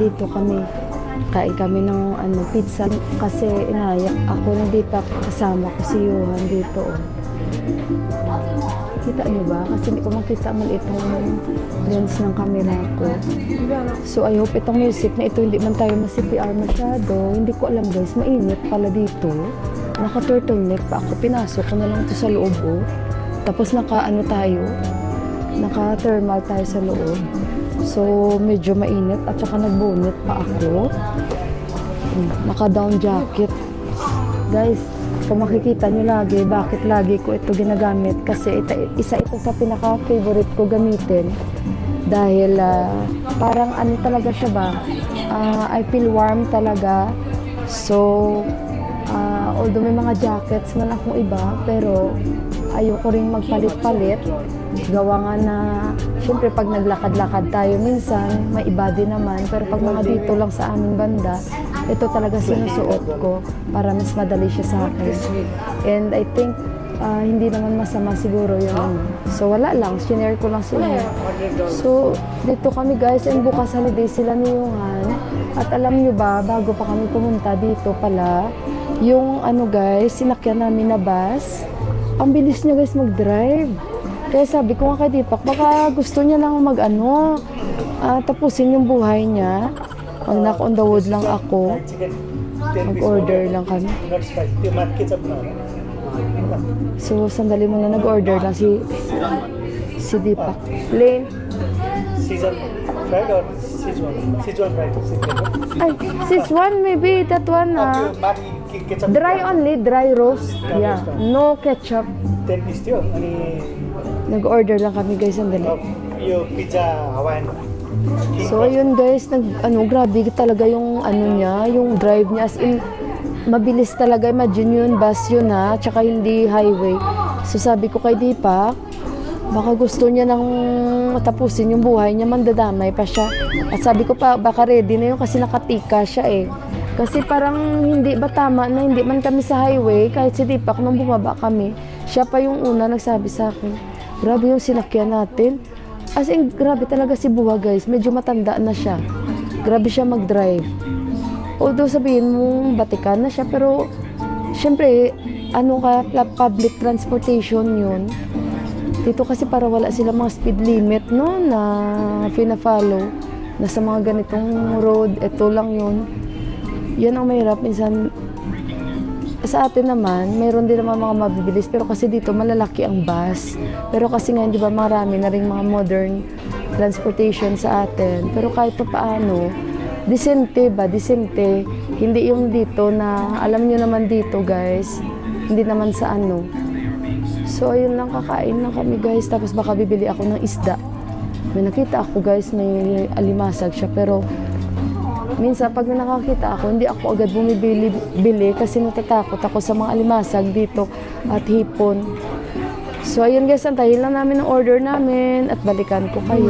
dito kami. Kain kami ng pizza kasi inayak ako na di pa kasama ko si Johan dito. Oh. Kita niyo ba? Kasi hindi ko makita maliit itong lens ng camera ko. So I hope itong music na ito hindi man tayo ma-CPR masyado. Hindi ko alam guys, mainit pala dito. Naka-turtleneck pa ako. Pinasok ko na lang ito sa loob. Oh. Tapos naka-thermal tayo sa loob. So medyo mainit at saka nag-bonnet pa ako. Naka-down jacket. Guys, kung makikita nyo lagi, bakit lagi ko ito ginagamit? Kasi isa ito sa pinaka-favorite ko gamitin. Dahil parang ano talaga siya ba? I feel warm talaga. So, although may mga jackets man akong iba, pero ayoko rin magpalit-palit. Gawa nga na, syempre pag naglakad-lakad tayo minsan, may iba din naman. Pero pag mga dito lang sa aming banda, ito talaga sinusuot ko para mas madali siya sa akin. And I think hindi naman masama siguro yun. So wala lang, sinare ko lang sila. So dito kami guys, and bukas holiday sila ni Johan. At alam nyo ba, bago pa kami pumunta dito pala, yung guys, sinakyan namin na bus, ang bilis niya guys mag-drive. Kaya sabi ko nga kay Deepak, baka gusto niya lang tapusin yung buhay niya. Mag-knock on the wood lang ako. Mag-order lang kami. So, sandali muna nag-order lang si Deepak. Plain. Season fried or Sichuan? Sichuan fried. Ay, Sichuan maybe that one. Dry only, dry roast. Yeah, no ketchup. Nag-order lang kami guys, sandali. Yung pizza Hawaiian. So ayun guys, grabe talaga yung niya, yung drive niya, as in mabilis talaga. Imagine yun, bus yun tsaka hindi highway. So sabi ko kay Deepak, baka gusto niya nang matapusin yung buhay niya, mandadamay pa siya. At sabi ko pa, baka ready na yun kasi nakatika siya eh. Kasi parang hindi ba tama na hindi man kami sa highway, kahit si Deepak nung bumaba kami, siya pa yung una nagsabi sa akin, grabe yung sinakyan natin. As in, grabe talaga si Buha guys. Medyo matanda na siya. Grabe siya mag-drive. Although sabihin mo, batikan na siya. Pero, syempre, public transportation yun. Dito kasi para wala sila mga speed limit, no? Na pina-follow. Na sa mga ganitong road, ito lang yun. Yan ang mahirap. Minsan, sa atin naman, mayroon din naman mga mabibilis, pero kasi dito malalaki ang bus. Pero kasi nga, di ba, marami na rin mga modern transportation sa atin. Pero kahit pa paano, disente ba? Disente. Hindi yung dito na, alam nyo naman dito guys, hindi naman sa So, ayun lang, kakain lang kami guys. Tapos baka bibili ako ng isda. May nakita ako guys, may alimasag siya, pero minsan pag nakakita ako, hindi ako agad bumibili kasi natatakot ako sa mga alimasag dito at hipon. So ayun guys, antayin lang namin ang order namin at balikan ko kayo.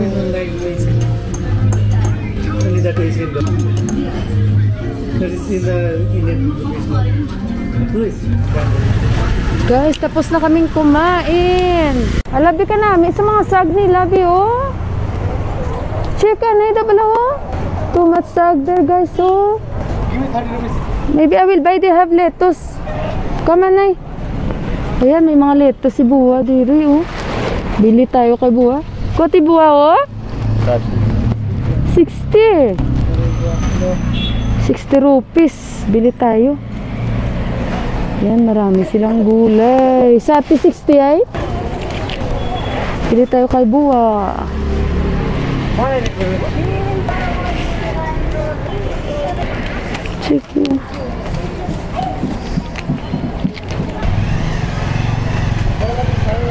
Guys, tapos na kaming kumain. Alabi ka namin sa mga sag ni Labi, oh. Chicken, eh, dabala, oh. Too much sag there guys, so maybe I will buy. They have lettuce. Come on, Nay. Ayan, may mga lettuce si Buha diri, oh. Bili tayo kay Buha. Koti Buha, oh. 60 rupees. Bili tayo. Yan, marami silang gulay. Sa ati 60 ay. Bili tayo kay Buha. Chicken.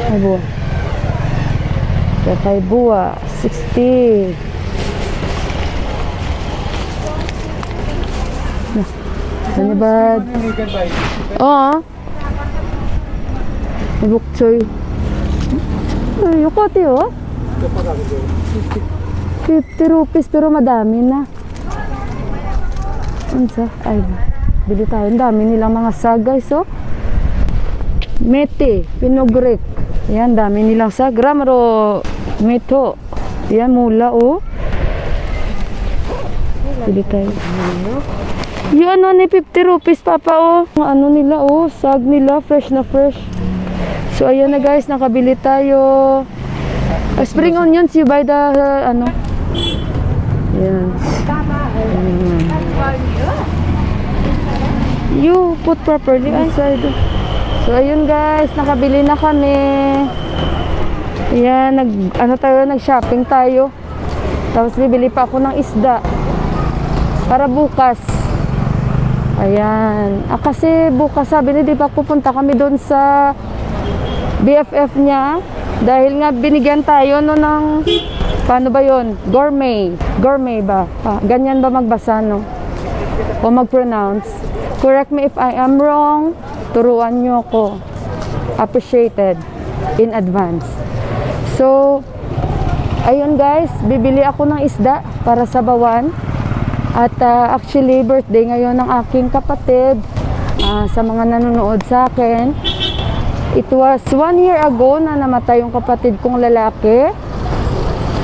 Kay Buha. Kay Buha, 60. Ano ba? Oo. Bukchoy. Ay, yung kote, oh. 50 rupees, pero madami na. Ay, bili tayo. Ang dami nilang mga sag, guys, oh. Mete, pinogrek. Yan, dami nilang sag. Ramaro, meto. Yan, mula, oh. Bili tayo. Yung ano ni 50 rupees, Papa, oh. Ang ano nila, oh. Sag nila, fresh na fresh. So, ayan na guys, nakabili tayo. Spring onions, you buy the, ano. Ayan. You put properly inside. So, ayun guys, nakabili na kami. Ayan, nag-shopping tayo. Tapos, bibili pa ako ng isda. Para bukas. Ayan. Kasi bukas, sabi niya, di ba pupunta kami doon sa BFF niya. Dahil nga, binigyan tayo no ng, paano ba yon? Gourmet. Gourmet ba? Ganyan ba magbasa, no? O mag-pronounce. Correct me if I am wrong. Turuan nyo ako. Appreciated in advance. So, ayun guys, bibili ako ng isda para sa bawan. At actually, birthday ngayon ng aking kapatid. Sa mga nanonood sa akin. It was 1 year ago na namatay yung kapatid kong lalaki.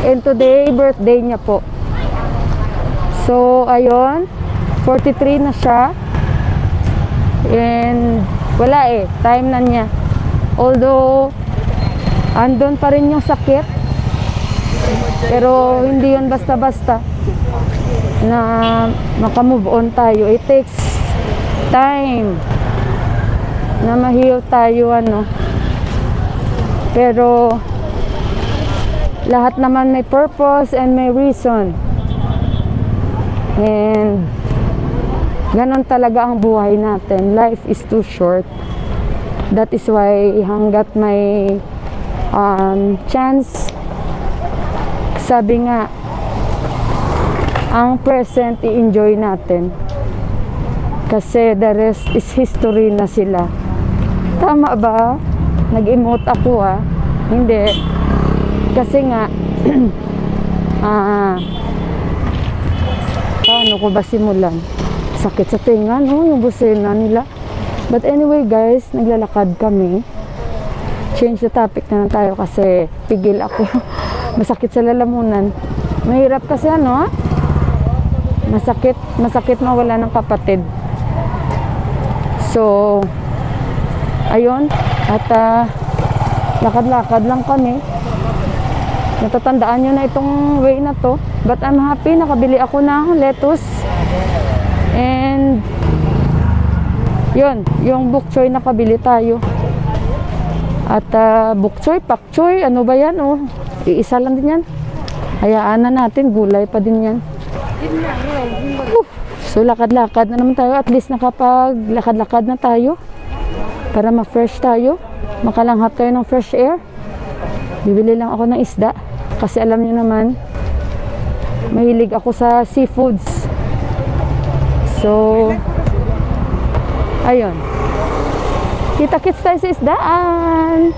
And today, birthday niya po. So, ayun. 43 na siya. And wala time na niya. Although andun pa rin yung sakit, pero hindi yun basta-basta na makamove on tayo. It takes time na ma-heal tayo, ano. Pero lahat naman may purpose and may reason. And ganon talaga ang buhay natin. Life is too short. That is why hanggat may chance, sabi nga, ang present i-enjoy natin. Kasi the rest is history na sila. Tama ba? Nag-emote ako Hindi. Kasi nga, paano ko ba simulan? Sakit sa tinga, no? Yung busina nila. But anyway guys, naglalakad kami. Change the topic na lang tayo kasi pigil ako. Masakit sa lalamunan. Mahirap kasi Masakit mawala ng kapatid. So, ayun. At lakad-lakad lang kami. Natatandaan nyo na itong way na to. But I'm happy, nakabili ako ng lettuce. And yun, yung bok choy nakabili tayo. At bok choy, pak choy, ano ba yan? Iisa lang din yan. Hayaan na natin, gulay pa din yan. So lakad-lakad na naman tayo. At least nakapaglakad-lakad na tayo para ma-fresh tayo, makalanghap tayo ng fresh air. Bibili lang ako ng isda kasi alam niyo naman, mahilig ako sa seafoods. So, ayun. Kita-kits tayo sa isdaan.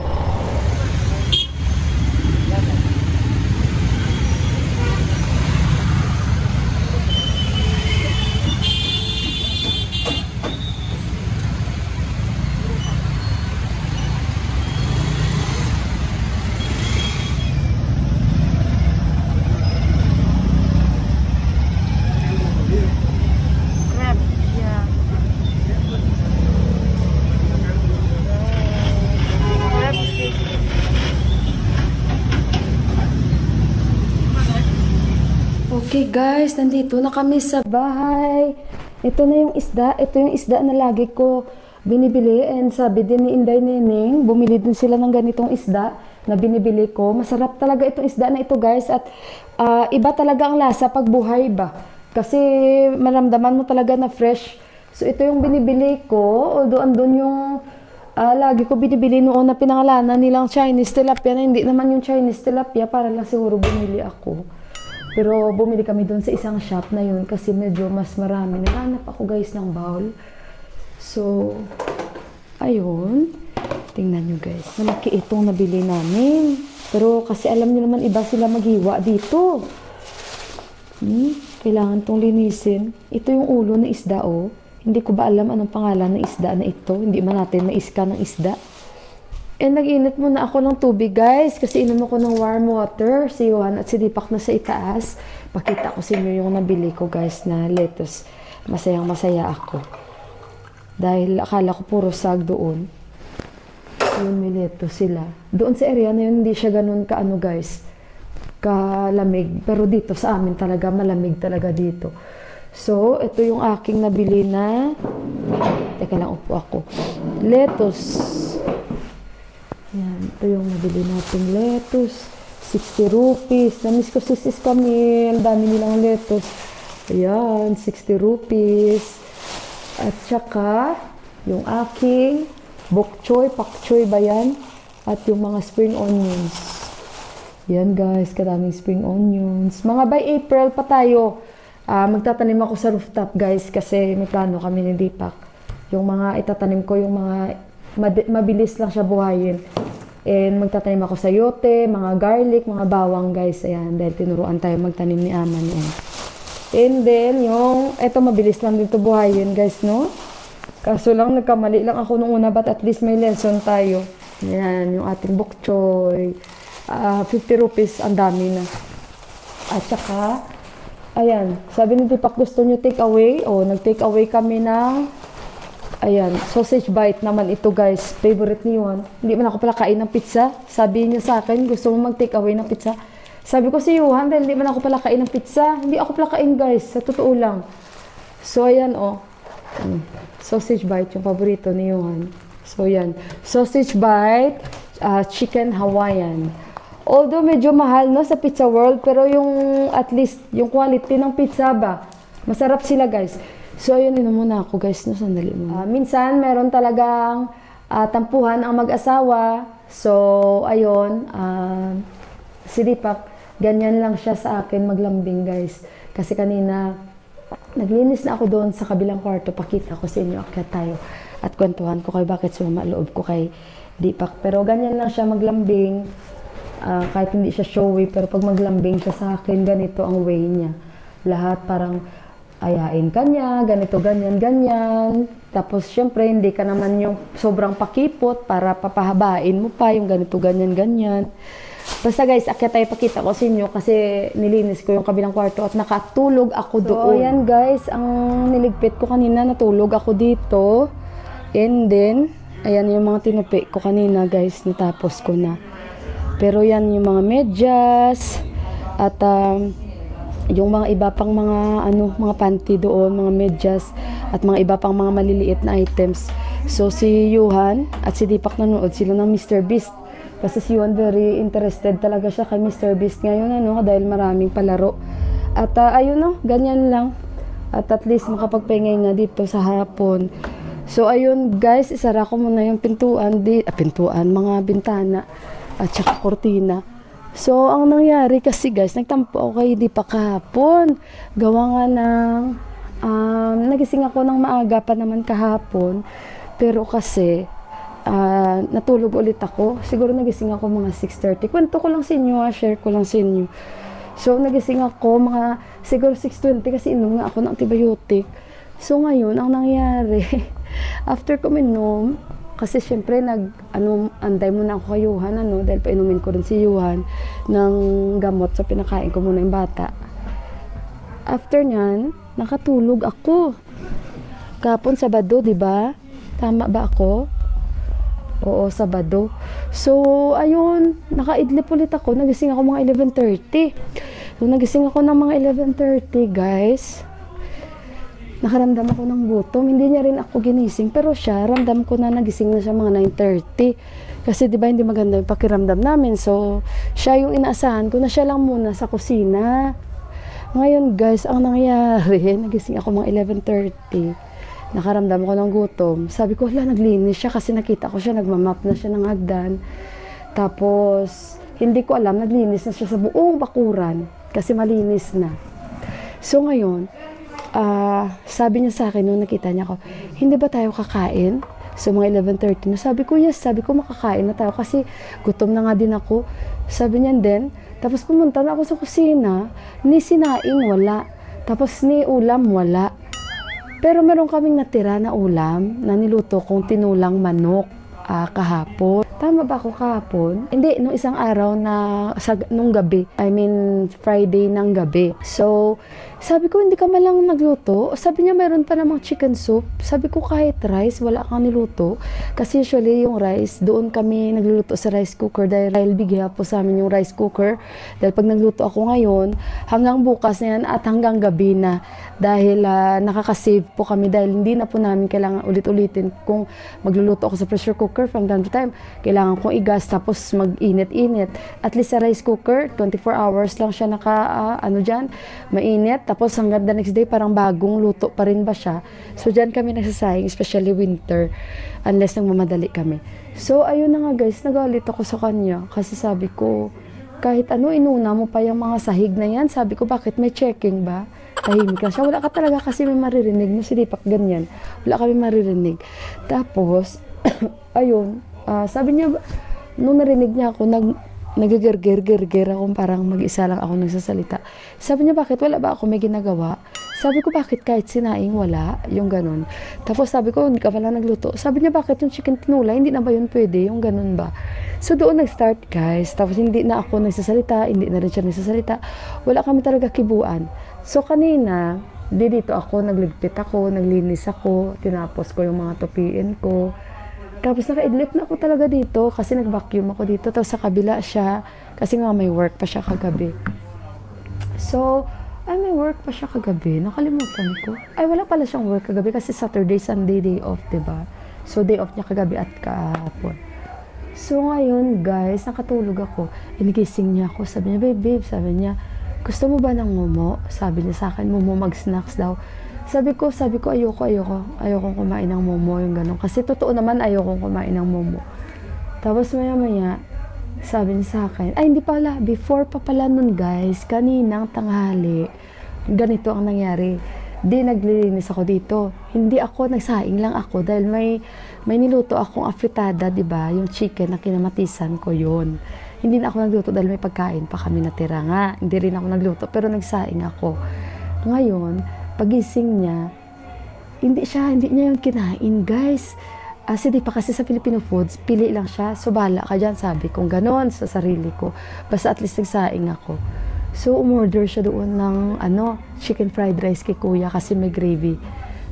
Okay guys, nandito na kami sa bahay. Ito na yung isda. Ito yung isda na lagi ko binibili. And sabi din ni Inday Neneng, bumili din sila ng ganitong isda na binibili ko. Masarap talaga itong isda na ito guys. At iba talaga ang lasa pag buhay ba. Kasi maramdaman mo talaga na fresh. So ito yung binibili ko. Although andun yung lagi ko binibili noon na pinangalanan nilang Chinese tilapia na hindi naman yung Chinese tilapia. Para lang siguro bumili ako. Pero bumili kami doon sa isang shop na yun kasi medyo mas marami. Naghanap ako guys ng bowl. So, ayun. Tingnan nyo guys. Malaki itong nabili namin. Pero kasi alam nyo naman iba sila maghiwa dito. Kailangan tong linisin. Ito yung ulo ng isda Hindi ko ba alam anong pangalan ng isda na ito. Hindi man natin maiska ng isda. And nag-init muna ako ng tubig guys kasi inom ako ng warm water. Si Juan at si Deepak na sa itaas. pakita ko sa inyo yung nabili ko guys na lettuce. Masayang masaya ako. Dahil akala ko puro sag doon. Yun, may lettuce sila. Doon sa area na yun, hindi siya ganun kaano guys, kalamig. Pero dito sa amin talaga, malamig talaga dito. So, ito yung aking nabili na, teka lang, upo ako. Lettuce. Yan, ito yung nabili nating lettuce. 60 rupees. Namiss ko si Sis Camille. Ang dami nilang lettuce. Ayan, 60 rupees. At saka, yung aking bok choy, pak choy ba yan? At yung mga spring onions. Yan guys, kadaming spring onions. Mga by April pa tayo. Magtatanim ako sa rooftop guys kasi may plano kami ni Deepak. Yung mga itatanim ko, yung mga mabilis lang siya buhayin. And magtatanim ako sa yote, mga garlic, mga bawang guys. Ayan, dahil tinuruan tayo magtanim ni Ama niyan. And then, yung, eto mabilis lang dito buhayin guys, no? Kaso lang, nagkamali lang ako nung una, but at least may lesson tayo. Ayan, yung ating bok choy. 50 rupees, ang dami na. At saka, ayan, sabi ni Deepak gusto nyo take away. O, nag-take away kami ng, ayan, sausage bite naman ito guys. Favorite ni Yuan. Hindi man ako pala kain ng pizza. Sabi niya sa akin, gusto mo mag-take away ng pizza. Sabi ko si Yuan, dahil hindi man ako pala kain ng pizza. Hindi ako pala kain guys, sa totoo lang. So, ayan o. Sausage bite, yung paborito ni Yuan. So, ayan. Sausage bite, chicken Hawaiian. Although medyo mahal no sa Pizza World, pero yung at least yung quality ng pizza ba, masarap sila guys. So ayun, ino muna ako guys, no, sandali muna. Minsan meron talagang tampuhan ang mag-asawa. So ayun, si Deepak, ganyan lang siya sa akin maglambing guys. Kasi kanina naglinis na ako doon sa kabilang kwarto, pakita ko sa inyo, akyat tayo at kwentuhan ko kay bakit sumama loob ko kay Deepak. Pero ganyan lang siya maglambing. Kahit hindi siya showy, pero pag maglambing siya sa akin, ganito ang way niya. Lahat parang ayain ka niya, ganito, ganyan, ganyan. Tapos, syempre, hindi ka naman yung sobrang pakipot para papahabain mo pa yung ganito, ganyan, ganyan. Basta guys, akyat tayo, pakita ko sa inyo kasi nilinis ko yung kabilang kwarto at nakatulog ako doon. So, ayan guys, ang niligpit ko kanina, natulog ako dito. And then, ayan yung mga tinupi ko kanina guys, natapos ko na. Pero yan yung mga medyas at yung mga iba pang mga mga panty doon, mga medyas at mga iba pang mga maliliit na items. So si Yuhan at si Deepak nanood sila ng Mr. Beast. Kasi si Yuhan very interested talaga siya kay Mr. Beast ngayon dahil maraming palaro. At ayun ganyan lang. At least makapagpahinga na dito sa hapon. So ayun guys, isara ko muna yung pintuan, mga bintana at saka kortina. So, ang nangyari kasi guys, nagtampo ako kay Deepak kahapon. Gawa nga ng, nagising ako ng maaga pa naman kahapon. Pero kasi, natulog ulit ako. Siguro nagising ako mga 6:30. Kwento ko lang sa inyo, share ko lang sa inyo. So, nagising ako mga, siguro 6:20 kasi inom nga ako ng antibiotic. So, ngayon, ang nangyari, after ko minom, kasi syempre anday muna ako kay Yuhan dahil painumin ko rin si Yuhan ng gamot sa pinakain ko muna yung bata. After nyan, nakatulog ako. Kapon Sabado, di ba? Tama ba ako? Oo, Sabado. So, ayun, nakaidlip ulit ako. Nagising ako mga 11:30. So, nagising ako ng mga 11:30, guys. Nakaramdam ako ng gutom. Hindi niya rin ako ginising. Pero siya, ramdam ko na nagising na siya mga 9:30. Kasi di ba hindi maganda yung pakiramdam namin. So, siya yung inaasahan ko na siya lang muna sa kusina. Ngayon guys, ang nangyari, nagising ako mga 11:30. Nakaramdam ako ng gutom. Sabi ko, naglinis siya kasi nakita ko siya, nagmamap na siya ng hagdan. Tapos, hindi ko alam, naglinis na siya sa buong bakuran. Kasi malinis na. So ngayon, sabi niya sa akin nung nakita niya ako, hindi ba tayo kakain? So mga 11:30 na. Sabi ko, yes. Sabi ko, makakain na tayo kasi gutom na nga din ako. Sabi niya din. Tapos pumunta na ako sa kusina. Ni sinaing wala. Tapos ni ulam wala. Pero meron kaming natira na ulam na niluto kong tinulang manok kahapon. Tama ba ako kahapon? Hindi, nung isang araw na nung gabi. I mean, Friday ng gabi. So, sabi ko, hindi ka malang nagluto. Sabi niya, mayroon pa namang chicken soup. Sabi ko, kahit rice, wala kang niluto. Kasi usually, yung rice, doon kami nagluluto sa rice cooker dahil bigyan po sa amin yung rice cooker. Dahil pag nagluto ako ngayon, hanggang bukas na yan at hanggang gabi na. Dahil nakaka-save po kami dahil hindi na po namin kailangan ulit-ulitin kung magluluto ako sa pressure cooker from time to time. Kailangan kong igas tapos mag-init-init. At least sa rice cooker, 24 hours lang siya mainit. Tapos hanggang the next day, parang bagong luto pa rin ba siya. So dyan kami nagsasayang, especially winter, unless nagmamadali kami. So ayun na nga guys, nagalit ako sa kanya. Kasi sabi ko, kahit ano, inuna mo pa yung mga sahig na yan. Sabi ko, bakit may checking ba? Tahimik ka siya. Wala ka talaga kasi may maririnig mo. Silipak ganyan. Wala kami maririnig. Tapos, ayun, sabi niya, nung narinig niya ako, nagagerger ako, parang mag-isa lang ako nagsasalita. Sabi niya, bakit wala ba ako may ginagawa? Sabi ko, bakit kahit sinaing wala? Yung ganun. Tapos sabi ko, hindi ka pala nagluto. Sabi niya, bakit yung chicken tinula? Hindi na ba yun pwede? Yung ganun ba? So doon nag-start guys. Tapos hindi na ako nagsasalita, hindi na rin siya nagsasalita. Wala kami talaga kibuan. So kanina, dito ako, nagligpit ako, naglinis ako, tinapos ko yung mga tupiin ko. Tapos naka-idlip na ako talaga dito kasi nag-vacuum ako dito. Tapos sa kabila siya, kasi nga may work pa siya kagabi. So, may work pa siya kagabi. Nakalimutan ko. Wala pala siyang work kagabi kasi Saturday, Sunday, day off, diba? So, day off niya kagabi at kahapon. So, ngayon, guys, nakatulog ako. Inigising niya ako. Sabi niya, babe, sabi niya, gusto mo ba ng momo? Sabi niya sa akin, momo mag-snacks daw. Sabi ko, ayokong kumain ng momo, yung gano'n. Kasi totoo naman, ayokong kumain ng momo. Tapos maya-maya, sabi niya sa akin, hindi pala, before pa pala nun guys, kaninang tanghali, ganito ang nangyari. Naglilinis ako dito. Hindi ako, nagsaing lang ako dahil may niluto akong afritada, diba? Yung chicken na kinamatisan ko yun. Hindi na ako nagluto dahil may pagkain pa kami natira nga. Hindi rin ako nagluto, pero nagsaing ako. Ngayon, pagising niya, hindi niya yung kinain, guys. Di pa kasi sa Filipino foods, pili lang siya. So, bahala ka dyan, sabi kong ganon sa sarili ko. Basta at least nagsaing ako. So, umorder siya doon ng, chicken fried rice kay kuya kasi may gravy.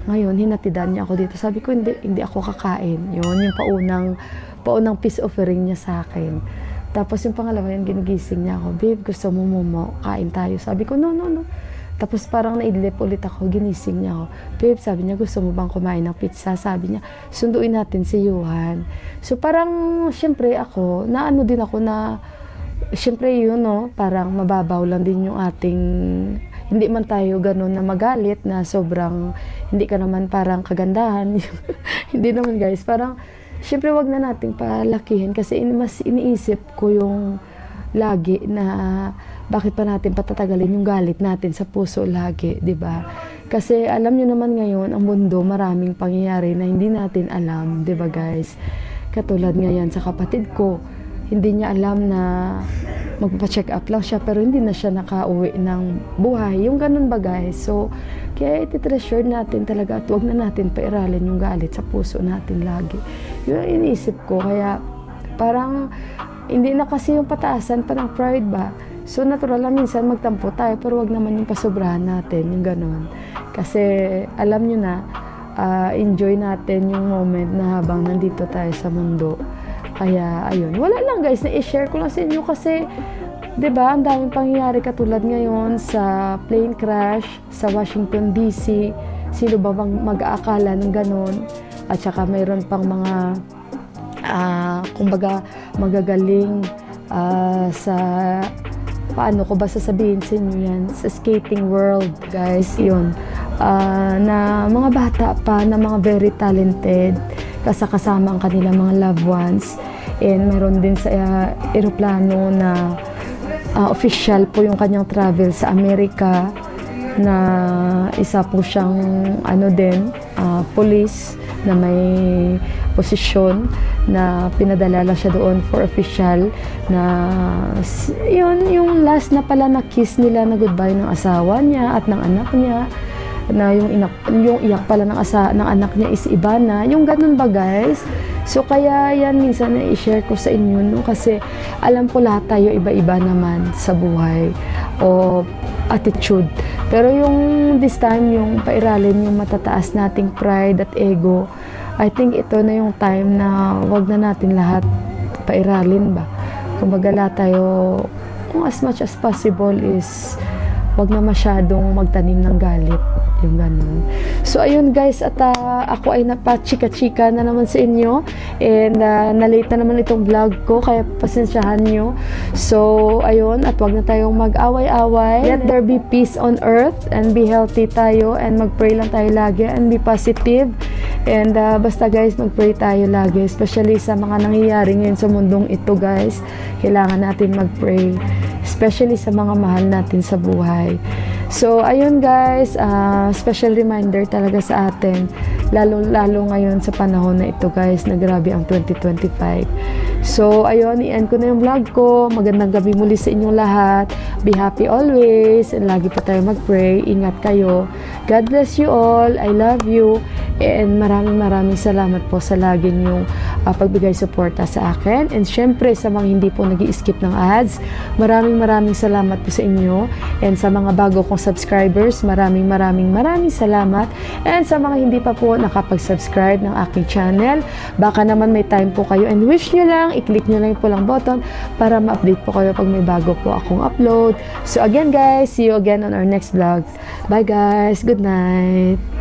Ngayon, hinatidan niya ako dito. Sabi ko, hindi ako kakain. Yun, yung paunang peace offering niya sa akin. Tapos yung pangalawa yan, ginigising niya ako, babe, gusto mo momo, kain tayo. Sabi ko, no. Tapos parang naidlip ulit ako, ginising niya ako. Babe, sabi niya, gusto mo bang kumain ng pizza? Sabi niya, sunduin natin si Johan. So parang, syempre ako, din ako na, syempre yun, parang mababaw lang din yung ating, hindi man tayo ganun na magalit, na sobrang, hindi ka naman parang kagandahan. Hindi naman guys, parang, syempre wag na nating palakihin kasi mas iniisip ko yung lagi na bakit pa natin patatagalin yung galit natin sa puso lagi, 'di ba? Kasi alam niyo naman ngayon ang mundo maraming pangyayari na hindi natin alam, 'di ba guys? Katulad ngayon sa kapatid ko, hindi niya alam na magpa-check up lang siya pero hindi na siya nakauwi ng buhay. Yung ganun ba guys? So, kaya iti-treasure natin talaga at huwag na natin pairalin yung galit sa puso natin lagi. Yun ang iniisip ko. Kaya parang hindi na kasi yung pataasan pa ng pride ba? So, natural lang minsan magtampo tayo pero wag naman yung pasobrahan natin, yung ganun. Kasi alam nyo na, enjoy natin yung moment na habang nandito tayo sa mundo. Kaya, ayun. Wala lang guys, na-share ko lang sa inyo kasi, diba, ang daming pangyayari katulad ngayon sa plane crash sa Washington DC. Sino ba bang mag-aakala ng ganun? At saka mayroon pang mga, kumbaga, magagaling sa, paano ko ba sasabihin sa inyo yan? Sa skating world, guys, yun. Na mga bata pa, na mga very talented, kasama ang kanilang mga loved ones. And mayroon din sa eroplano na official po yung kanyang travel sa Amerika, na isa po siyang police na may posisyon na pinadala lang siya doon for official na yun yung last na pala na kiss nila na goodbye ng asawa niya at ng anak niya, na yung iyak pala ng anak niya is iba na, yung ganun ba guys? So kaya yan minsan na i-share ko sa inyo, no? Kasi alam ko lahat tayo iba-iba naman sa buhay o attitude. Pero yung this time, yung pairalin yung matataas nating pride at ego, I think ito na yung time na wag na natin lahat pairalin ba. Kumbaga lahat tayo, kung as much as possible is wag na masyadong magtanim ng galit. Yung ganun. So, ayun guys, at ako ay napachika-chika na naman sa inyo. And na-late na naman itong vlog ko, kaya pasensyahan nyo. So, ayun, at wag na tayong mag-away-away. Let there be peace on earth and be healthy tayo and mag-pray lang tayo lagi and be positive. And basta guys, mag-pray tayo lagi, especially sa mga nangyayari ngayon sa mundong ito guys. Kailangan natin mag-pray, especially sa mga mahal natin sa buhay. So, ayun guys, special reminder talaga sa atin, lalo ngayon sa panahon na ito guys, na grabe ang 2025. So, ayun, i-end ko na yung vlog ko. Magandang gabi muli sa inyong lahat. Be happy always, and lagi pa tayo mag-pray. Ingat kayo. God bless you all. I love you. And maraming salamat po sa lagi niyong pagbigay suporta sa akin. And syempre, sa mga hindi po nag-i-skip ng ads, maraming salamat po sa inyo. And sa mga bago kong subscribers, maraming salamat. And sa mga hindi pa po nakapag-subscribe ng aking channel, baka naman may time po kayo and wish nyo lang, i-click nyo lang yung pulang button para ma-update po kayo pag may bago po akong upload. So again guys, see you again on our next vlog. Bye guys, good night.